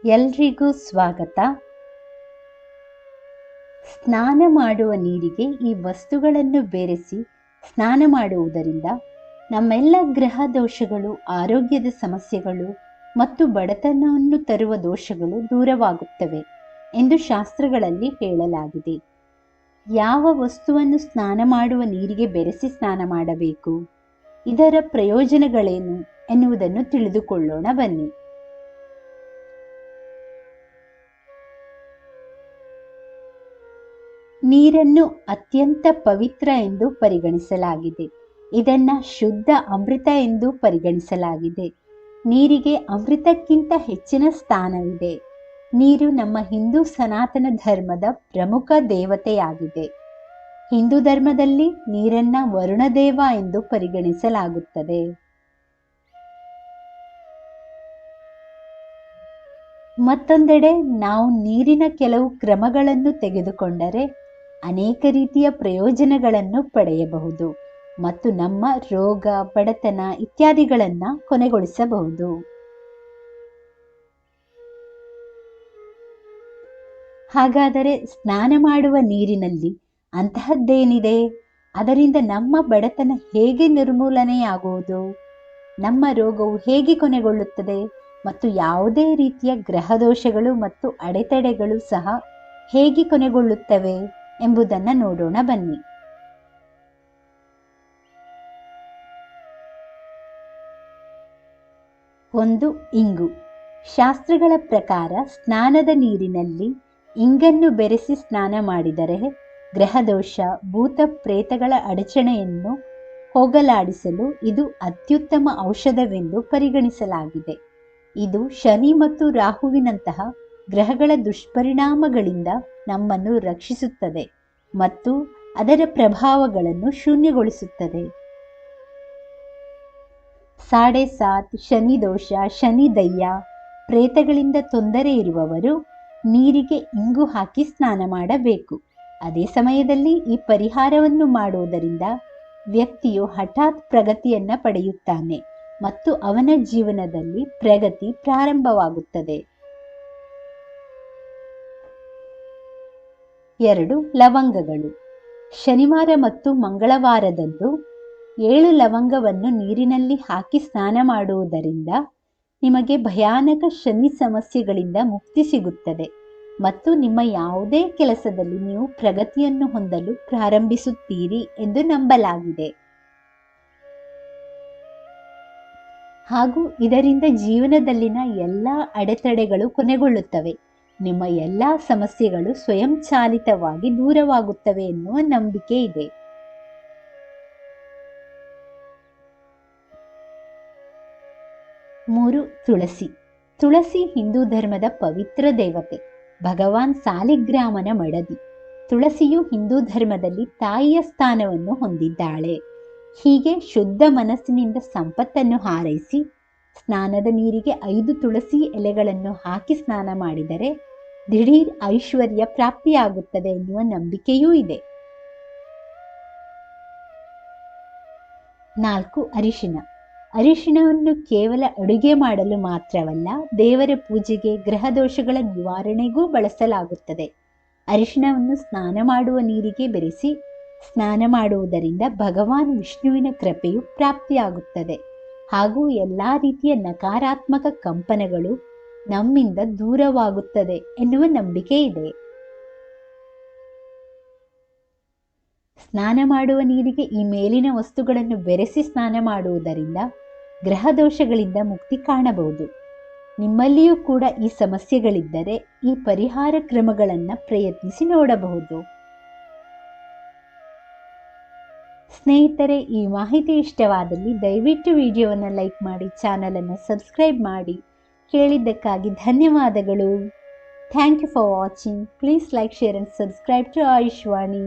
ಎಲ್ರಿಗೂ ಸ್ವಾಗತ. ಸ್ನಾನ ಮಾಡುವ ನೀರಿಗೆ ಈ ವಸ್ತುಗಳನ್ನು ಬೆರೆಸಿ ಸ್ನಾನ ಮಾಡುವುದರಿಂದ ನಮ್ಮೆಲ್ಲ ಗ್ರಹ ದೋಷಗಳು, ಆರೋಗ್ಯದ ಸಮಸ್ಯೆಗಳು ಮತ್ತು ಬಡತನವನ್ನು ತರುವ ದೋಷಗಳು ದೂರವಾಗುತ್ತವೆ ಎಂದು ಶಾಸ್ತ್ರಗಳಲ್ಲಿ ಹೇಳಲಾಗಿದೆ. ಯಾವ ವಸ್ತುವನ್ನು ಸ್ನಾನ ಮಾಡುವ ನೀರಿಗೆ ಬೆರೆಸಿ ಸ್ನಾನ ಮಾಡಬೇಕು, ಇದರ ಪ್ರಯೋಜನಗಳೇನು ಎನ್ನುವುದನ್ನು ತಿಳಿದುಕೊಳ್ಳೋಣ ಬನ್ನಿ. ನೀರನ್ನು ಅತ್ಯಂತ ಪವಿತ್ರ ಎಂದು ಪರಿಗಣಿಸಲಾಗಿದೆ. ಇದನ್ನು ಶುದ್ಧ ಅಮೃತ ಎಂದು ಪರಿಗಣಿಸಲಾಗಿದೆ. ನೀರಿಗೆ ಅಮೃತಕ್ಕಿಂತ ಹೆಚ್ಚಿನ ಸ್ಥಾನವಿದೆ. ನೀರು ನಮ್ಮ ಹಿಂದೂ ಸನಾತನ ಧರ್ಮದ ಪ್ರಮುಖ ದೇವತೆಯಾಗಿದೆ. ಹಿಂದೂ ಧರ್ಮದಲ್ಲಿ ನೀರನ್ನ ವರುಣದೇವ ಎಂದು ಪರಿಗಣಿಸಲಾಗುತ್ತದೆ. ಮತ್ತೊಂದೆಡೆ ನಾವು ನೀರಿನ ಕೆಲವು ಕ್ರಮಗಳನ್ನು ತೆಗೆದುಕೊಂಡರೆ ಅನೇಕ ರೀತಿಯ ಪ್ರಯೋಜನಗಳನ್ನು ಪಡೆಯಬಹುದು ಮತ್ತು ನಮ್ಮ ರೋಗ, ಬಡತನ ಇತ್ಯಾದಿಗಳನ್ನು ಕೊನೆಗೊಳಿಸಬಹುದು. ಹಾಗಾದರೆ ಸ್ನಾನ ಮಾಡುವ ನೀರಿನಲ್ಲಿ ಅಂತಹದ್ದೇನಿದೆ? ಅದರಿಂದ ನಮ್ಮ ಬಡತನ ಹೇಗೆ ನಿರ್ಮೂಲನೆಯಾಗುವುದು? ನಮ್ಮ ರೋಗವು ಹೇಗೆ ಕೊನೆಗೊಳ್ಳುತ್ತದೆ? ಮತ್ತು ಯಾವುದೇ ರೀತಿಯ ಗ್ರಹದೋಷಗಳು ಮತ್ತು ಅಡೆತಡೆಗಳು ಸಹ ಹೇಗೆ ಕೊನೆಗೊಳ್ಳುತ್ತವೆ ಎಂಬುದನ್ನು ನೋಡೋಣ ಬನ್ನಿ. ಒಂದು, ಇಂಗು. ಶಾಸ್ತ್ರಗಳ ಪ್ರಕಾರ ಸ್ನಾನದ ನೀರಿನಲ್ಲಿ ಇಂಗನ್ನು ಬೆರೆಸಿ ಸ್ನಾನ ಮಾಡಿದರೆ ಗ್ರಹದೋಷ, ಭೂತ ಪ್ರೇತಗಳ ಅಡಚಣೆಯನ್ನು ಹೋಗಲಾಡಿಸಲು ಇದು ಅತ್ಯುತ್ತಮ ಔಷಧವೆಂದು ಪರಿಗಣಿಸಲಾಗಿದೆ. ಇದು ಶನಿ ಮತ್ತು ರಾಹುವಿನಂತಹ ಗ್ರಹಗಳ ದುಷ್ಪರಿಣಾಮಗಳಿಂದ ನಮ್ಮನ್ನು ರಕ್ಷಿಸುತ್ತದೆ ಮತ್ತು ಅದರ ಪ್ರಭಾವಗಳನ್ನು ಶೂನ್ಯಗೊಳಿಸುತ್ತದೆ. 7.5 ಶನಿ ದೋಷ, ಶನಿ ದಯ್ಯ, ಪ್ರೇತಗಳಿಂದ ತೊಂದರೆ ಇರುವವರು ನೀರಿಗೆ ಇಂಗು ಹಾಕಿ ಸ್ನಾನ ಮಾಡಬೇಕು. ಅದೇ ಸಮಯದಲ್ಲಿ ಈ ಪರಿಹಾರವನ್ನು ಮಾಡುವುದರಿಂದ ವ್ಯಕ್ತಿಯು ಹಠಾತ್ ಪ್ರಗತಿಯನ್ನು ಪಡೆಯುತ್ತಾನೆ ಮತ್ತು ಅವನ ಜೀವನದಲ್ಲಿ ಪ್ರಗತಿ ಪ್ರಾರಂಭವಾಗುತ್ತದೆ. 2, ಲವಂಗಗಳು. ಶನಿವಾರ ಮತ್ತು ಮಂಗಳವಾರದಂದು 7 ಲವಂಗವನ್ನು ನೀರಿನಲ್ಲಿ ಹಾಕಿ ಸ್ನಾನ ಮಾಡುವುದರಿಂದ ನಿಮಗೆ ಭಯಾನಕ ಶನಿ ಸಮಸ್ಯೆಗಳಿಂದ ಮುಕ್ತಿ ಸಿಗುತ್ತದೆ ಮತ್ತು ನಿಮ್ಮ ಯಾವುದೇ ಕೆಲಸದಲ್ಲಿ ನೀವು ಪ್ರಗತಿಯನ್ನು ಹೊಂದಲು ಪ್ರಾರಂಭಿಸುತ್ತೀರಿ ಎಂದು ನಂಬಲಾಗಿದೆ. ಹಾಗೂ ಇದರಿಂದ ಜೀವನದಲ್ಲಿನ ಎಲ್ಲ ಅಡೆತಡೆಗಳು ಕೊನೆಗೊಳ್ಳುತ್ತವೆ. ನಿಮ್ಮ ಎಲ್ಲ ಸಮಸ್ಯೆಗಳು ಸ್ವಯಂಚಾಲಿತವಾಗಿ ದೂರವಾಗುತ್ತವೆ ಎನ್ನುವ ನಂಬಿಕೆ ಇದೆ. 3, ತುಳಸಿ. ತುಳಸಿ ಹಿಂದೂ ಧರ್ಮದ ಪವಿತ್ರ ದೇವತೆ, ಭಗವಾನ್ ಸಾಲಿಗ್ರಾಮನ ಮಡದಿ. ತುಳಸಿಯು ಹಿಂದೂ ಧರ್ಮದಲ್ಲಿ ತಾಯಿಯ ಸ್ಥಾನವನ್ನು ಹೊಂದಿದ್ದಾಳೆ. ಹೀಗೆ ಶುದ್ಧ ಮನಸ್ಸಿನಿಂದ ಸಂಪತ್ತನ್ನು ಹಾರೈಸಿ ಸ್ನಾನದ ನೀರಿಗೆ 5 ತುಳಸಿ ಎಲೆಗಳನ್ನು ಹಾಕಿ ಸ್ನಾನ ಮಾಡಿದರೆ ದಿಢೀರ್ ಐಶ್ವರ್ಯ ಪ್ರಾಪ್ತಿಯಾಗುತ್ತದೆ ಎನ್ನುವ ನಂಬಿಕೆಯೂ ಇದೆ. 4, ಅರಿಶಿನ. ಅರಿಶಿಣವನ್ನು ಕೇವಲ ಅಡುಗೆ ಮಾಡಲು ಮಾತ್ರವಲ್ಲ, ದೇವರ ಪೂಜೆಗೆ, ಗ್ರಹದೋಷಗಳ ನಿವಾರಣೆಗೂ ಬಳಸಲಾಗುತ್ತದೆ. ಅರಿಶಿಣವನ್ನು ಸ್ನಾನ ಮಾಡುವ ನೀರಿಗೆ ಬೆರೆಸಿ ಸ್ನಾನ ಮಾಡುವುದರಿಂದ ಭಗವಾನ್ ವಿಷ್ಣುವಿನ ಕೃಪೆಯು ಪ್ರಾಪ್ತಿಯಾಗುತ್ತದೆ ಹಾಗೂ ಎಲ್ಲ ರೀತಿಯ ನಕಾರಾತ್ಮಕ ಕಂಪನಗಳು ನಮ್ಮಿಂದ ದೂರವಾಗುತ್ತದೆ ಎನ್ನುವ ನಂಬಿಕೆ ಇದೆ. ಸ್ನಾನ ಮಾಡುವ ನೀರಿಗೆ ಈ ಮೇಲಿನ ವಸ್ತುಗಳನ್ನು ಬೆರೆಸಿ ಸ್ನಾನ ಮಾಡುವುದರಿಂದ ಗ್ರಹದೋಷಗಳಿಂದ ಮುಕ್ತಿ ಕಾಣಬಹುದು. ನಿಮ್ಮಲ್ಲಿಯೂ ಕೂಡ ಈ ಸಮಸ್ಯೆಗಳಿದ್ದರೆ ಈ ಪರಿಹಾರ ಕ್ರಮಗಳನ್ನು ಪ್ರಯತ್ನಿಸಿ ನೋಡಬಹುದು. ಸ್ನೇಹಿತರೆ, ಈ ಮಾಹಿತಿ ಇಷ್ಟವಾದಲ್ಲಿ ದಯವಿಟ್ಟು ವಿಡಿಯೋವನ್ನು ಲೈಕ್ ಮಾಡಿ, ಚಾನಲನ್ನು ಸಬ್ಸ್ಕ್ರೈಬ್ ಮಾಡಿ. ಕೇಳಿದ್ದಕ್ಕಾಗಿ ಧನ್ಯವಾದಗಳು. Thank you for watching. Please like, share and subscribe to Ayushvani.